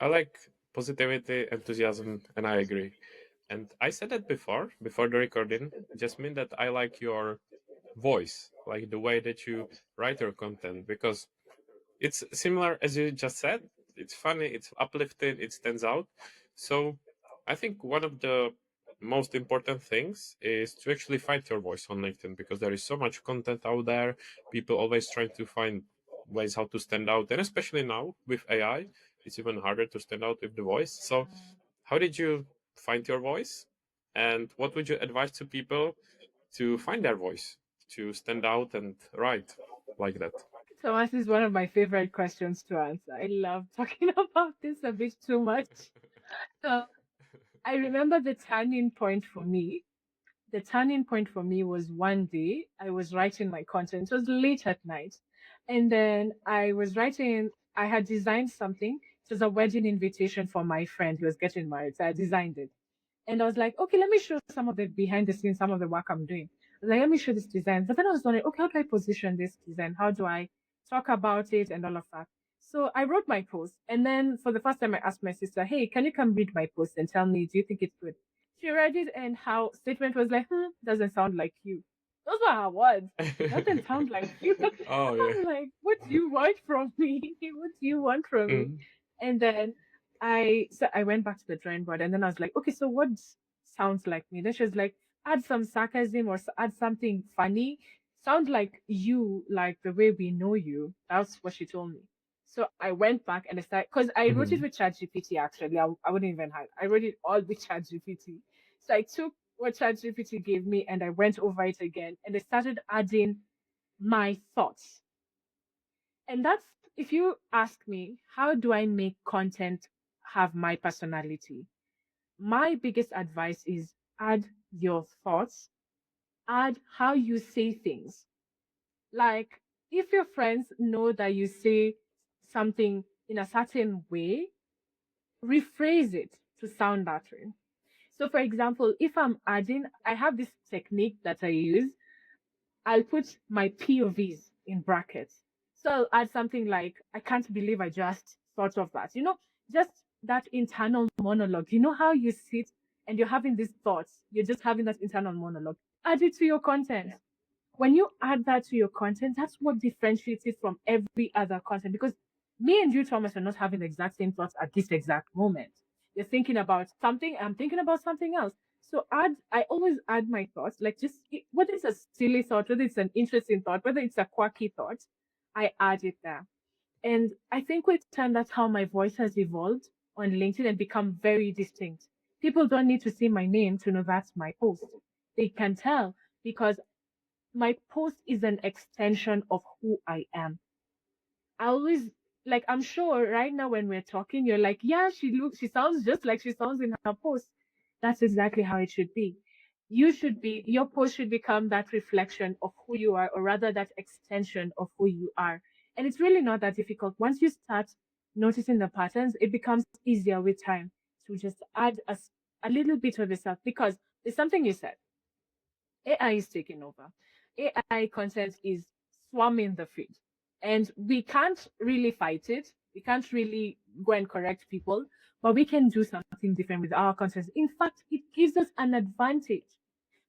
I like positivity, enthusiasm, and I agree. And I said that before the recording, just mean that I like your voice, like the way that you write your content, because it's similar as you just said. It's funny, it's uplifting, it stands out. So I think one of the most important things is to actually find your voice on LinkedIn, because there is so much content out there. People always trying to find ways how to stand out, and especially now with AI, it's even harder to stand out with the voice. So how did you find your voice, and what would you advise to people to find their voice, to stand out and write like that? Thomas is one of my favorite questions to answer. I love talking about this a bit too much. So I remember the turning point for me. The turning point for me was one day I was writing my content. It was late at night. And then I was writing, I had designed something. It was a wedding invitation for my friend who was getting married. So I designed it. And I was like, okay, let me show some of the behind the scenes, some of the work I'm doing. I was like, let me show this design. But then I was wondering, okay, how do I position this design? How do I talk about it and all of that? So I wrote my post. And then for the first time, I asked my sister, hey, can you come read my post and tell me, do you think it's good? She read it and her statement was like, doesn't sound like you. Those were her words. Doesn't sound like you. Oh yeah. I'm like, what do you want from me? What do you want from me? Mm. And then I went back to the drawing board and then I was like, okay, so what sounds like me? Then she was like, add some sarcasm or add something funny. Sound like you, like the way we know you. That's what she told me. So I went back and I started, because I wrote it Mhm. with ChatGPT actually. I wouldn't even hide. I wrote it all with ChatGPT. So I took what ChatGPT gave me and I went over it again and I started adding my thoughts. And that's, if you ask me, how do I make content have my personality? My biggest advice is add your thoughts, add how you say things. Like, if your friends know that you say something in a certain way, rephrase it to sound that way. So, for example, if I'm adding, I have this technique that I use. I'll put my POVs in brackets. So I'll add something like, I can't believe I just thought of that. Just that internal monologue. You know how you sit and you're having these thoughts, you're just having that internal monologue. Add it to your content. When you add that to your content, that's what differentiates it from every other content. Because me and you, Thomas, are not having the exact same thoughts at this exact moment. You're thinking about something, I'm thinking about something else. So I always add my thoughts, like just whether it's a silly thought, whether it's an interesting thought, whether it's a quirky thought, I add it there. And I think with time, that's how my voice has evolved on LinkedIn and become very distinct. People don't need to see my name to know that's my post. They can tell because my post is an extension of who I am. I always, like, I'm sure right now when we're talking, you're like, yeah, she sounds just like she sounds in her post. That's exactly how it should be. Your post should become that reflection of who you are, or rather that extension of who you are. And it's really not that difficult. Once you start noticing the patterns, it becomes easier with time to just add a little bit of yourself, because there's something you said. AI is taking over. AI content is swarming the feed. And we can't really fight it. We can't really go and correct people, but we can do something different with our content. In fact, it gives us an advantage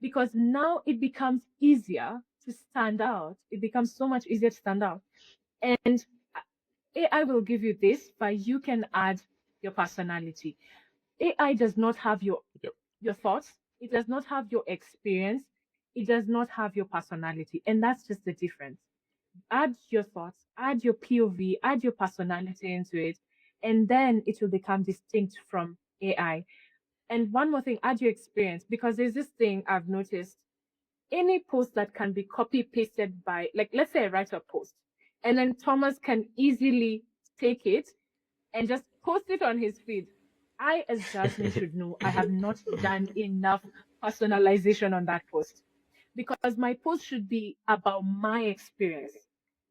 because now it becomes easier to stand out. It becomes so much easier to stand out. And AI will give you this, but you can add your personality. AI does not have Yep. your thoughts. It does not have your experience. It does not have your personality. And that's just the difference. Add your thoughts, add your POV, add your personality into it, and then it will become distinct from AI. And one more thing, add your experience, because there's this thing I've noticed. Any post that can be copy pasted by, like, let's say I write a post, and then Thomas can easily take it and just post it on his feed. I, as Jasmine, should know I have not done enough personalization on that post, because my post should be about my experience.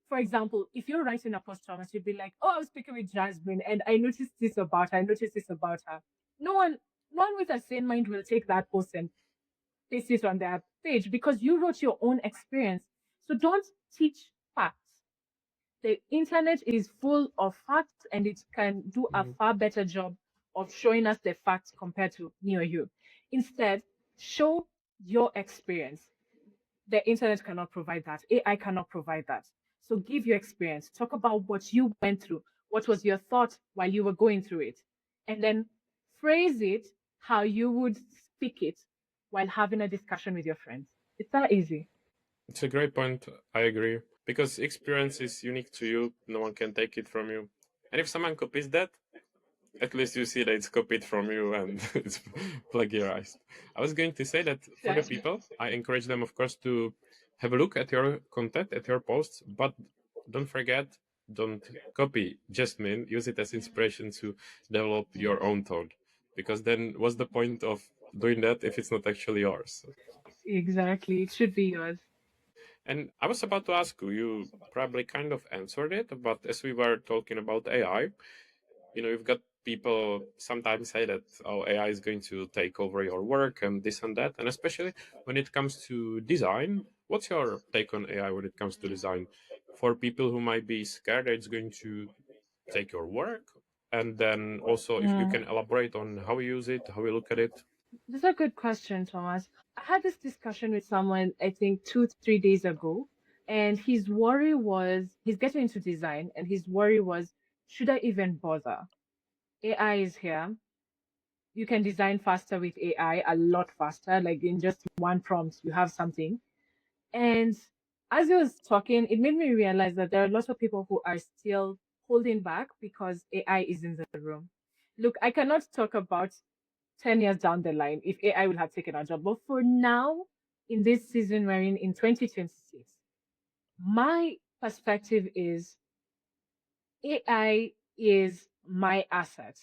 For example, if you're writing a post, Thomas, you'd be like, "Oh, I was speaking with Jasmine, and I noticed this about her. I noticed this about her." No one, no one with a sane mind will take that post and paste it on their page because you wrote your own experience. So don't teach facts, The internet is full of facts and it can do a Mhm. far better job of showing us the facts compared to me or you. Instead, show your experience. The internet cannot provide that. AI cannot provide that. So give your experience. Talk about what you went through. What was your thought while you were going through it? And then phrase it how you would speak it while having a discussion with your friends. It's that easy. It's a great point. I agree. Because experience is unique to you, no one can take it from you. And if someone copies that, at least you see that it's copied from you and it's plagiarized. I was going to say that for the Exactly. people, I encourage them, of course, to have a look at your content, at your posts, but don't forget, don't copy Jasmine. Use it as inspiration to develop your own thought. Because then, what's the point of doing that if it's not actually yours? Exactly. It should be yours. And I was about to ask you, you probably kind of answered it, but as we were talking about AI, you've got people sometimes say that, oh, AI is going to take over your work and this and that. And especially when it comes to design, what's your take on AI when it comes to design? For people who might be scared that it's going to take your work, and then also if you Mm. can elaborate on how you use it, how you look at it. This is a good question, Thomas. I had this discussion with someone, I think 2, 3 days ago, and his worry was he's getting into design, and his worry was, should I even bother? AI is here. You can design faster with AI, a lot faster, like in just one prompt, you have something. And as he was talking, it made me realize that there are lots of people who are still holding back because AI is in the room. Look, I cannot talk about 10 years down the line if AI will have taken our job. But for now, in this season we're in 2026, my perspective is AI is my asset.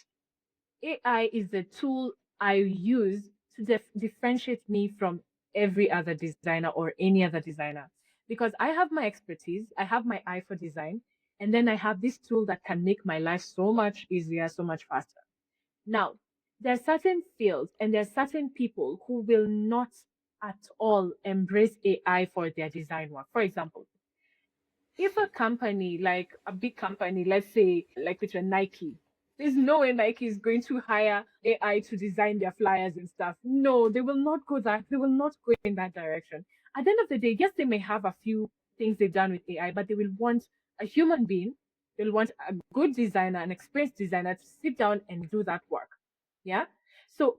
AI is the tool I use to differentiate me from every other designer or any other designer. Because I have my expertise, I have my eye for design, and then I have this tool that can make my life so much easier, so much faster. Now, there are certain fields and there are certain people who will not at all embrace AI for their design work. For example, if a company, like a big company, let's say like with a Nike, there's no way Nike is going to hire AI to design their flyers and stuff. No, they will not go that. They will not go in that direction. At the end of the day, yes, they may have a few things they've done with AI, but they will want a human being. They'll want a good designer, an experienced designer to sit down and do that work. Yeah. So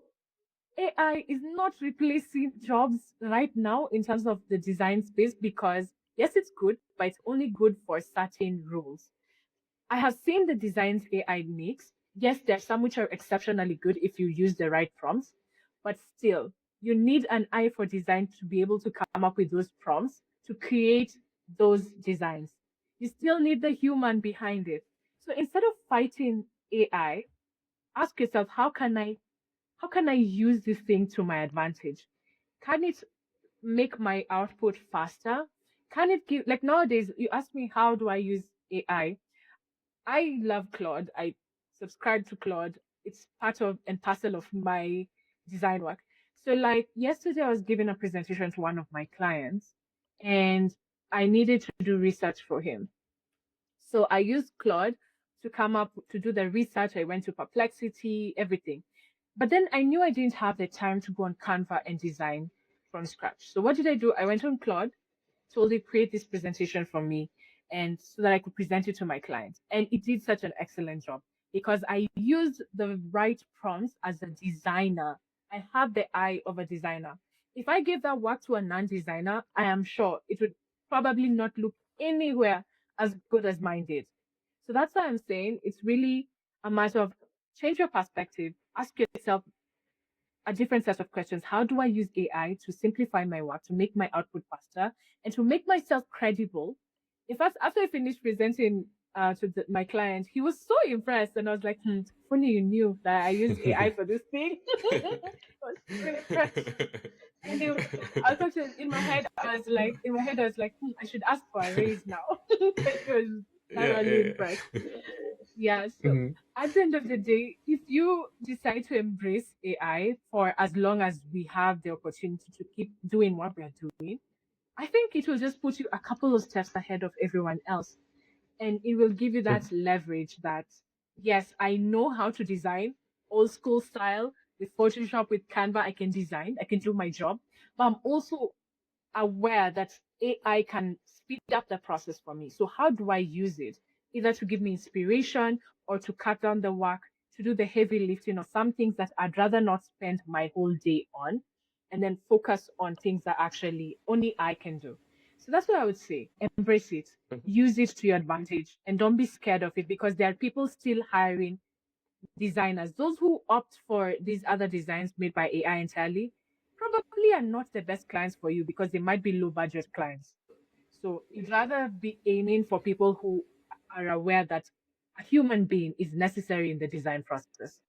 AI is not replacing jobs right now in terms of the design space because yes, it's good, but it's only good for certain roles. I have seen the designs AI makes. Yes, there's some which are exceptionally good if you use the right prompts, but still, you need an eye for design to be able to come up with those prompts to create those designs. You still need the human behind it. So instead of fighting AI, ask yourself, how can I use this thing to my advantage? Can it make my output faster? Can it give, like nowadays, you ask me, how do I use AI? I love Claude. I subscribe to Claude. It's part of and parcel of my design work. So, like yesterday, I was giving a presentation to one of my clients and I needed to do research for him. So I used Claude to come up to do the research. I went to Perplexity, everything. But then I knew I didn't have the time to go on Canva and design from scratch. So what did I do? I went on Claude, told it create this presentation for me, and so that I could present it to my client. And it did such an excellent job because I used the right prompts as a designer. I have the eye of a designer. If I gave that work to a non-designer, I am sure it would probably not look anywhere as good as mine did. So that's why I'm saying it's really a matter of change your perspective, ask yourself a different set of questions. How do I use AI to simplify my work, to make my output faster, and to make myself credible? In fact, after I finished presenting to my client, he was so impressed, and I was like, funny you knew that I used AI for this thing. I was so impressed. And I was actually in my head, I was like, I should ask for a raise now. Like, he was Yeah, thoroughly yeah, impressed. yeah. Yeah, so Mhm. at the end of the day, if you decide to embrace AI for as long as we have the opportunity to keep doing what we're doing, I think it will just put you a couple of steps ahead of everyone else. and it will give you Mhm. that leverage that yes, I know how to design old school style with Photoshop, with Canva. I can design, I can do my job, but I'm also aware that AI can speed up the process for me. So how do I use it? Either to give me inspiration or to cut down the work, to do the heavy lifting or some things that I'd rather not spend my whole day on, and then focus on things that actually only I can do. So that's what I would say. Embrace it, use it to your advantage, and don't be scared of it because there are people still hiring designers. Those who opt for these other designs made by AI entirely probably are not the best clients for you because they might be low budget clients. So you'd rather be aiming for people who are aware that a human being is necessary in the design process.